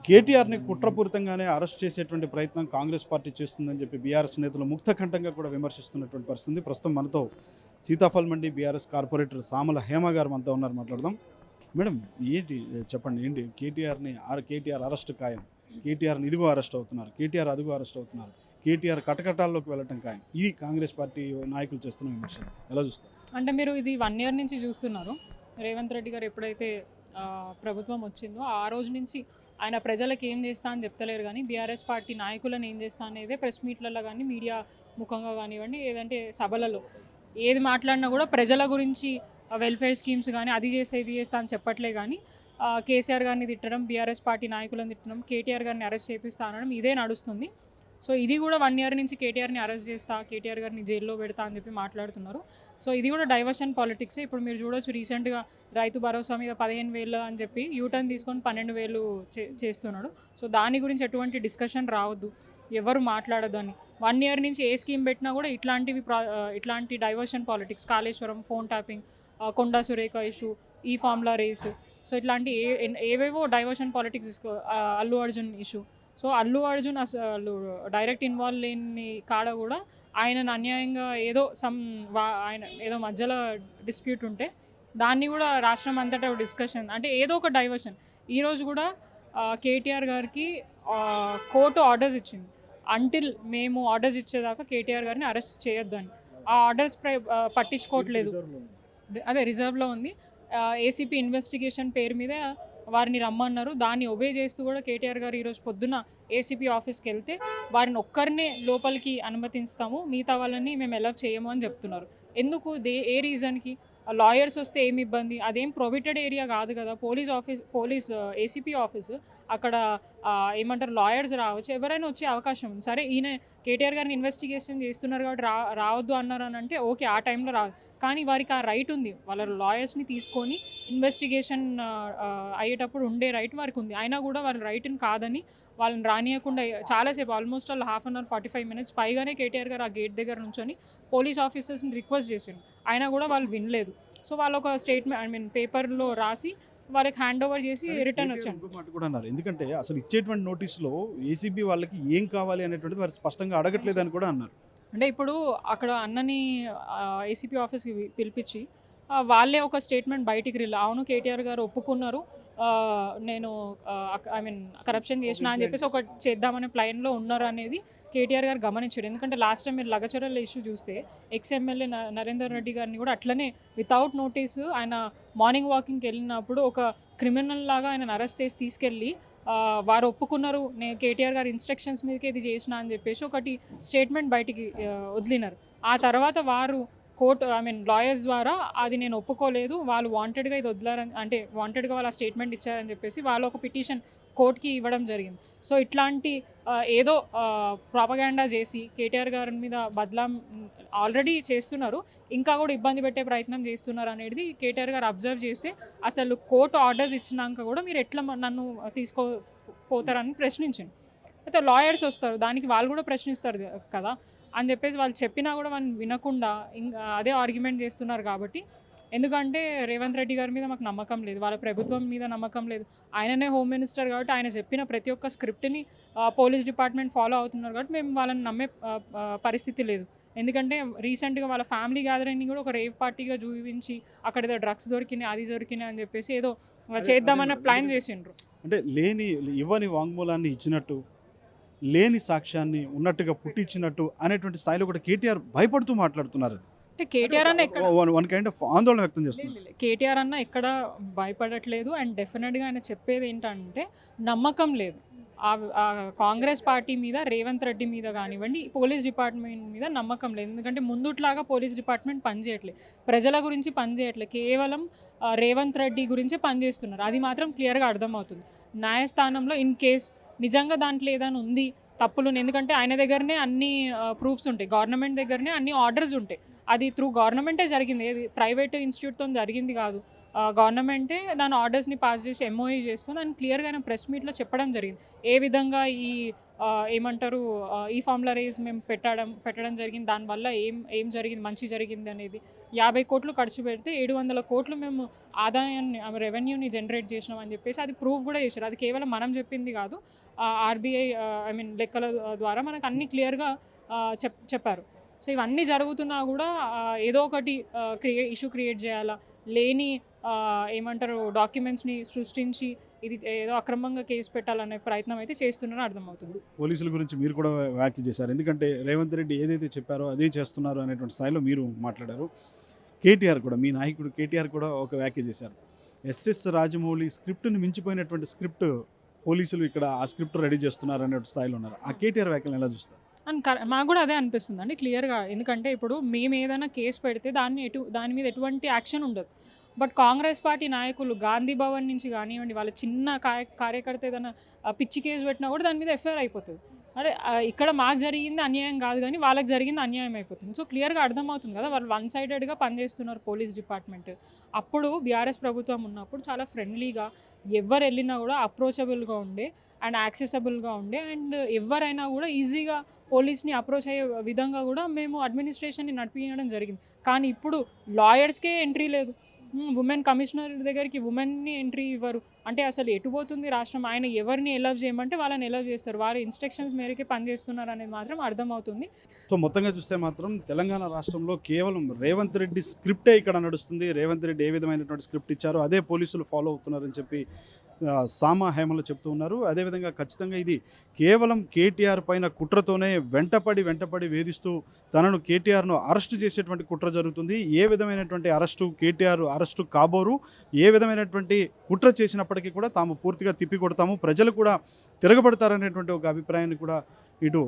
కేటీఆర్ని కుట్రపూరితంగానే అరెస్ట్ చేసేటువంటి ప్రయత్నం కాంగ్రెస్ పార్టీ చేస్తుందని చెప్పి బీఆర్ఎస్ నేతలు ముక్తకంఠంగా కూడా విమర్శిస్తున్నటువంటి పరిస్థితి. ప్రస్తుతం మనతో సీతాఫల్ మండి బీఆర్ఎస్ కార్పొరేటర్ సామల హేమ గారు మనతో ఉన్నారు, మాట్లాడదాం. మేడం, ఏంటి చెప్పండి, ఏంటి కేటీఆర్ అరెస్ట్ ఖాయం, కేటీఆర్ని ఇదిగో అరెస్ట్ అవుతున్నారు, కేటీఆర్ అదిగో అరెస్ట్ అవుతున్నారు, కేటీఆర్ కటకటాల్లోకి వెళ్ళటం ఖాయం, ఇది కాంగ్రెస్ పార్టీ నాయకులు చేస్తున్న విమర్శలు ఎలా చూస్తారు? అంటే మీరు ఇది 1 ఇయర్ నుంచి చూస్తున్నారు. రేవంత్ రెడ్డి గారు ఎప్పుడైతే ప్రభుత్వం వచ్చిందో ఆ రోజు నుంచి ఆయన ప్రజలకు ఏం చేస్తా అని చెప్తలేరు, కానీ బీఆర్ఎస్ పార్టీ నాయకులను ఏం చేస్తా అనేదే ప్రెస్ మీట్లలో కానీ మీడియా ముఖంగా కానివ్వండి, ఏదంటే సభలలో ఏది మాట్లాడినా కూడా ప్రజల గురించి వెల్ఫేర్ స్కీమ్స్ కానీ అది చేస్తా ఇది చేస్తా అని చెప్పట్లే, కానీ కేసీఆర్ గారిని తిట్టడం, బీఆర్ఎస్ పార్టీ నాయకులను తిట్టడం, కేటీఆర్ గారిని అరెస్ట్ చేపిస్తా అనడం ఇదే నడుస్తుంది. సో ఇది కూడా 1 ఇయర్ నుంచి కేటీఆర్ని అరెస్ట్ చేస్తా, కేటీఆర్ గారిని జైల్లో పెడతా అని చెప్పి మాట్లాడుతున్నారు. సో ఇది కూడా డైవర్షన్ పాలిటిక్సే. ఇప్పుడు మీరు చూడొచ్చు, రీసెంట్గా రైతు భరోసా మీద 15,000 అని చెప్పి యూటర్న్ తీసుకొని 12,000 చేస్తున్నాడు. సో దాని గురించి ఎటువంటి డిస్కషన్ రావద్దు, ఎవరు మాట్లాడద్దు అని. 1 ఇయర్ నుంచి ఏ స్కీమ్ పెట్టినా కూడా ఇట్లాంటి diversion politics, Kaleshwaram, phone tapping, Konda Surekha issue, ఈ ఫార్ములా రేస్, సో ఇట్లాంటి ఏవేవో diversion politics, Allu Arjun issue. So Allu Arjun అసలు డైరెక్ట్ ఇన్వాల్వ్ లేని కాడ కూడా ఆయనను అన్యాయంగా ఆయన ఏదో మధ్యలో డిస్ప్యూట్ ఉంటే దాన్ని కూడా రాష్ట్రం అంతటా డిస్కషన్, అంటే ఏదో ఒక డైవర్షన్. ఈరోజు కూడా కేటీఆర్ గారికి కోర్టు ఆర్డర్స్ ఇచ్చింది, అంటిల్ మేము ఆర్డర్స్ ఇచ్చేదాకా కేటీఆర్ గారిని అరెస్ట్ చేయొద్దని. ఆ ఆర్డర్స్ పట్టించుకోవట్లేదు, అదే రిజర్వ్లో ఉంది. ఏసీపీ ఇన్వెస్టిగేషన్ పేరు మీద వారిని రమ్మన్నారు, దాన్ని ఒబే చేస్తూ కూడా కేటీఆర్ గారు ఈరోజు పొద్దున్న ఏసీపీ ఆఫీస్కి వెళ్తే వారిని ఒక్కరినే లోపలికి అనుమతిస్తాము, మిగతా వాళ్ళని మేము ఎలా చేయము అని చెప్తున్నారు. ఎందుకు, ఏ రీజన్కి? లాయర్స్ వస్తే ఏమి ఇబ్బంది? అదేం ప్రొహిబిటెడ్ ఏరియా కాదు కదా, పోలీస్ ఏసీపీ ఆఫీసు, అక్కడ ఏమంటారు లాయర్స్ రావచ్చు, ఎవరైనా వచ్చే అవకాశం ఉంది. సరే, ఈయన కేటీఆర్ గారిని ఇన్వెస్టిగేషన్ చేస్తున్నారు కాబట్టి రావద్దు అన్నారు అని అంటే ఓకే, ఆ టైంలో రాదు, కానీ వారికి ఆ రైట్ ఉంది. వాళ్ళ లాయర్స్ని తీసుకొని ఇన్వెస్టిగేషన్ అయ్యేటప్పుడు ఉండే రైట్ వారికి ఉంది. అయినా కూడా వాళ్ళ రైట్ని కాదని వాళ్ళని రానియకుండా చాలాసేపు, ఆల్మోస్ట్ వాళ్ళు 1/2 అవర్ 45 మినిట్స్ పైగానే కేటీఆర్ గారు ఆ గేట్ దగ్గర నుంచొని పోలీస్ ఆఫీసర్స్ని రిక్వెస్ట్ చేసిండు, అయినా కూడా వాళ్ళు వినలేదు. సో వాళ్ళు ఒక స్టేట్మెంట్ పేపర్లో రాసి వాళ్ళకి హ్యాండ్ ఓవర్ చేసి రిటర్న్ వచ్చాను మాట కూడా అన్నారు. ఎందుకంటే అసలు ఇచ్చేటువంటి నోటీసులో ఏసీబీ వాళ్ళకి ఏం కావాలి అనేటువంటిది వారు స్పష్టంగా అడగట్లేదు అని కూడా అన్నారు. అంటే ఇప్పుడు అక్కడ అన్నని ఏసీపీ ఆఫీస్కి పిలిపించి వాళ్ళే ఒక స్టేట్మెంట్ బయటికి అవును కేటీఆర్ గారు ఒప్పుకున్నారు, నేను కరప్షన్ చేసిన అని చెప్పేసి ఒక చేద్దామనే ప్లాన్లో ఉన్నారు అనేది కేటీఆర్ గారు గమనించారు. ఎందుకంటే లాస్ట్ టైం మీరు లగచర్ల ఇష్యూ చూస్తే ఎమ్మెల్యే నరేందర్ రెడ్డి గారిని కూడా అట్లనే వితౌట్ నోటీసు ఆయన మార్నింగ్ వాకింగ్కి వెళ్ళినప్పుడు ఒక క్రిమినల్ లాగా ఆయన అరెస్ట్ చేసి తీసుకెళ్ళి వారు ఒప్పుకున్నారు, నేను కేటీఆర్ గారి ఇన్స్ట్రక్షన్స్ మీదకే ఇది చేసిన అని చెప్పేసి ఒకటి స్టేట్మెంట్ బయటికి వదిలినారు. ఆ తర్వాత వారు లాయర్స్ ద్వారా అది నేను ఒప్పుకోలేదు, వాళ్ళు వాంటెడ్గా ఇది వదిలారని, అంటే వాంటెడ్గా వాళ్ళు ఆ స్టేట్మెంట్ ఇచ్చారని చెప్పేసి వాళ్ళు ఒక పిటిషన్ కోర్టుకి ఇవ్వడం జరిగింది. సో ఇట్లాంటి ఏదో ప్రాపగాండా చేసి కేటీఆర్ గారి మీద బదలాం ఆల్రెడీ చేస్తున్నారు, ఇంకా కూడా ఇబ్బంది పెట్టే ప్రయత్నం చేస్తున్నారు అనేది కేటీఆర్ గారు అబ్జర్వ్ చేస్తే అసలు కోర్టు ఆర్డర్స్ ఇచ్చినాక కూడా మీరు ఎట్లా నన్ను తీసుకోపోతారని ప్రశ్నించింది. అయితే లాయర్స్ వస్తారు, దానికి వాళ్ళు కూడా ప్రశ్నిస్తారు కదా అని చెప్పేసి వాళ్ళు చెప్పినా కూడా వాళ్ళు వినకుండా ఇంకా అదే ఆర్గ్యుమెంట్ చేస్తున్నారు. కాబట్టి ఎందుకంటే రేవంత్ రెడ్డి గారి మీద మాకు నమ్మకం లేదు, వాళ్ళ ప్రభుత్వం మీద నమ్మకం లేదు. ఆయననే హోమ్ మినిస్టర్ కాబట్టి ఆయన చెప్పిన ప్రతి ఒక్క స్క్రిప్ట్ని పోలీస్ డిపార్ట్మెంట్ ఫాలో అవుతున్నారు కాబట్టి మేము వాళ్ళని నమ్మే పరిస్థితి లేదు. ఎందుకంటే రీసెంట్గా వాళ్ళ ఫ్యామిలీ గ్యాదరింగ్ని కూడా ఒక రేవ్ పార్టీగా చూపించి అక్కడ ఏదో డ్రగ్స్ దొరికినాయి, అది దొరికినాయి అని చెప్పేసి ఏదో చేద్దామన్న ప్లాన్ చేసిండ్రు. అంటే ఇవ్వని వాంగ్మూలాన్ని ఇచ్చినట్టు, లేని సాక్ష్యాన్ని ఉన్నట్టుగా పుట్టించినట్టు అనేటువంటి స్థాయిలో కూడా కేటీఆర్ భయపడుతూ మాట్లాడుతున్నారు. అంటే కేటీఆర్ అన్న వన్ కైండ్ ఆఫ్ ఆందోళన వ్యక్తం చేస్తున్నారు. కేటీఆర్ అన్న ఎక్కడ భయపడట్లేదు. అండ్ డెఫినెట్గా ఆయన చెప్పేది ఏంటంటే నమ్మకం లేదు కాంగ్రెస్ పార్టీ మీద, రేవంత్ రెడ్డి మీద కానివ్వండి, పోలీస్ డిపార్ట్మెంట్ మీద నమ్మకం లేదు. ఎందుకంటే ముందుట్లాగా పోలీస్ డిపార్ట్మెంట్ పనిచేయట్లేదు, ప్రజల గురించి పనిచేయట్లేదు, కేవలం రేవంత్ రెడ్డి గురించే పనిచేస్తున్నారు. అది మాత్రం క్లియర్గా అర్థమవుతుంది. న్యాయస్థానంలో ఇన్ కేస్ నిజంగా దాంట్లో ఏదైనా ఉంది తప్పులు, ఎందుకంటే ఆయన దగ్గరనే అన్ని ప్రూఫ్స్ ఉంటాయి, గవర్నమెంట్ దగ్గరనే అన్ని ఆర్డర్స్ ఉంటాయి, అది త్రూ గవర్నమెంటే జరిగింది, ఏది ప్రైవేట్ ఇన్స్టిట్యూట్తో జరిగింది కాదు, గవర్నమెంటే దాని ఆర్డర్స్ని పాస్ చేసి ఎంఓఈ చేసుకొని దాన్ని క్లియర్గా ఆయన ప్రెస్ మీట్లో చెప్పడం జరిగింది. ఏ విధంగా ఈ ఏమంటారు ఈ ఫార్ములా రేస్ మేము పెట్టడం జరిగింది, దానివల్ల ఏం జరిగింది, మంచి జరిగింది అనేది 50 కోట్లు ఖర్చు పెడితే 700 కోట్లు మేము ఆదాయాన్ని రెవెన్యూని జనరేట్ చేసినాం అని చెప్పేసి అది ప్రూవ్ కూడా చేశారు. అది కేవలం మనం చెప్పింది కాదు, ఆర్బీఐ లెక్కల ద్వారా మనకు అన్ని క్లియర్గా చెప్పారు. సో ఇవన్నీ జరుగుతున్నా కూడా ఏదో ఒకటి ఇష్యూ క్రియేట్ చేయాలా, లేని ఏమంటారు డాక్యుమెంట్స్ని సృష్టించి ఇది ఏదో అక్రమంగా కేసు పెట్టాలనే ప్రయత్నం అయితే చేస్తున్నారో అర్థమవుతుంది. పోలీసుల గురించి మీరు కూడా వ్యాఖ్య చేశారు. ఎందుకంటే రేవంత్ రెడ్డి ఏదైతే చెప్పారో అదే చేస్తున్నారు అనేటువంటి స్థాయిలో మీరు మాట్లాడారు. కేటీఆర్ కూడా, మీ నాయకుడు కేటీఆర్ కూడా ఒక వ్యాఖ్య చేశారు. ఎస్ఎస్ రాజమౌళి స్క్రిప్ట్ని మించిపోయినటువంటి స్క్రిప్ట్ పోలీసులు ఇక్కడ ఆ స్క్రిప్ట్ రెడీ చేస్తున్నారు అనే స్థాయిలో ఉన్నారు. ఆ కేటీఆర్ వ్యాఖ్యలను ఎలా చూస్తారు? అండ్ మాకు కూడా అదే అనిపిస్తుంది అండి క్లియర్గా. ఎందుకంటే ఇప్పుడు మేము ఏదైనా కేసు పెడితే దాని మీద ఎటువంటి యాక్షన్ ఉండదు. బట్ కాంగ్రెస్ పార్టీ నాయకులు గాంధీ భవన్ నుంచి కానివ్వండి, వాళ్ళ చిన్న కార్యకర్త ఏదైనా పిచ్చి కేసు పెట్టినా కూడా దాని మీద ఎఫ్ఐఆర్ అయిపోతుంది. అరే ఇక్కడ మాకు జరిగింది అన్యాయం కాదు కానీ వాళ్ళకి జరిగింది అన్యాయం అయిపోతుంది. సో క్లియర్గా అర్థమవుతుంది కదా, వాళ్ళు వన్ సైడెడ్గా పనిచేస్తున్నారు పోలీస్ డిపార్ట్మెంట్. అప్పుడు బీఆర్ఎస్ ప్రభుత్వం ఉన్నప్పుడు చాలా ఫ్రెండ్లీగా ఎవరు వెళ్ళినా కూడా అప్రోచబుల్గా ఉండే అండ్ యాక్సెసబుల్గా ఉండే అండ్ ఎవరైనా కూడా ఈజీగా పోలీస్ని అప్రోచ్ అయ్యే విధంగా కూడా మేము అడ్మినిస్ట్రేషన్ని నడిపించడం జరిగింది. కానీ ఇప్పుడు లాయర్స్కే ఎంట్రీ లేదు, ఉమెన్ కమిషనర్ దగ్గరికి ఉమెన్ని ఎంట్రీ ఇవ్వరు. అంటే అసలు ఎటు పోతుంది రాష్ట్రం? ఆయన ఎవరిని ఎలవ్ చేయమంటే వాళ్ళని ఎలవ్ చేస్తారు, వారి ఇన్స్ట్రక్షన్స్ మేరకే పనిచేస్తున్నారు అనేది మాత్రం అర్థమవుతుంది. సో మొత్తంగా చూస్తే మాత్రం తెలంగాణ రాష్ట్రంలో కేవలం రేవంత్ రెడ్డి స్క్రిప్టే ఇక్కడ నడుస్తుంది. రేవంత్ రెడ్డి ఏ విధమైనటువంటి స్క్రిప్ట్ ఇచ్చారో అదే పోలీసులు ఫాలో అవుతున్నారని చెప్పి సామా హేమలు చెప్తూ ఉన్నారు. అదేవిధంగా ఖచ్చితంగా ఇది కేవలం కేటీఆర్ పైన కుట్రతోనే వెంటపడి వేధిస్తూ తనను కేటీఆర్ను అరెస్టు చేసేటువంటి కుట్ర జరుగుతుంది. ఏ విధమైనటువంటి కేటీఆర్ అరెస్టు కాబోరు. ఏ విధమైనటువంటి కుట్ర చేసినప్పటికీ కూడా తాము పూర్తిగా తిప్పికొడతాము, ప్రజలు కూడా తిరగబడతారనేటువంటి ఒక అభిప్రాయాన్ని కూడా ఇటు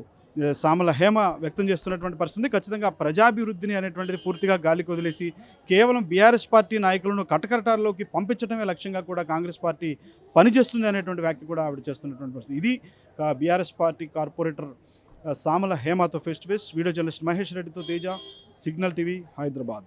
సామల హేమ వ్యక్తం చేస్తున్నటువంటి పరిస్థితి. ఖచ్చితంగా ప్రజాభివృద్ధిని అనేటువంటిది పూర్తిగా గాలికి వదిలేసి కేవలం బీఆర్ఎస్ పార్టీ నాయకులను కటకటాల్లోకి పంపించడమే లక్ష్యంగా కూడా కాంగ్రెస్ పార్టీ పనిచేస్తుంది అనేటువంటి వ్యాఖ్య కూడా ఆవిడ చేస్తున్నటువంటి పరిస్థితి. ఇది బీఆర్ఎస్ పార్టీ కార్పొరేటర్ సామల హేమతో face to face. Video journalist Mahesh రెడ్డితో తేజ, సిగ్నల్ టీవీ, హైదరాబాద్.